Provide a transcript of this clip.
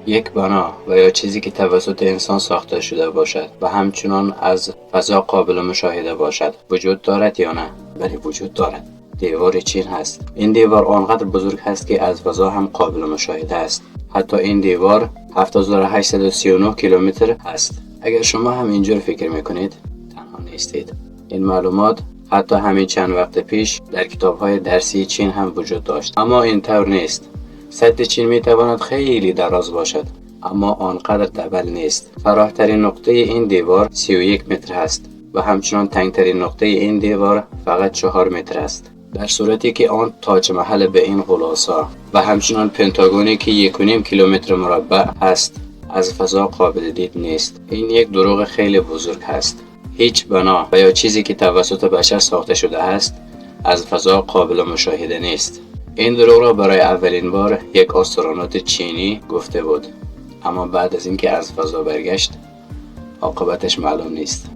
یک بنا و یا چیزی که توسط انسان ساخته شده باشد و همچنان از فضا قابل مشاهده باشد وجود دارد یا نه؟ بله وجود دارد. دیوار چین هست. این دیوار آنقدر بزرگ هست که از فضا هم قابل مشاهده است. حتی این دیوار 7839 کیلومتر هست. اگر شما هم اینجور فکر میکنید تنها نیستید. این معلومات حتی همین چند وقت پیش در کتاب‌های درسی چین هم وجود داشت. اما اینطور نیست. سد چین میتواند خیلی دراز باشد اما آنقدر دبل نیست. فراح‌ترین نقطه این دیوار 31 متر است و همچنان تنگترین نقطه این دیوار فقط 4 متر است. در صورتی که آن تاج محل به این غلاصا و همچنان پنتاگونی که 1.5 کیلومتر مربع است از فضا قابل دید نیست. این یک دروغ خیلی بزرگ است. هیچ بنا و یا چیزی که توسط بشر ساخته شده است از فضا قابل مشاهده نیست. این دروغ را برای اولین بار یک آسترونوت چینی گفته بود، اما بعد از اینکه از فضا برگشت عاقبتش معلوم نیست.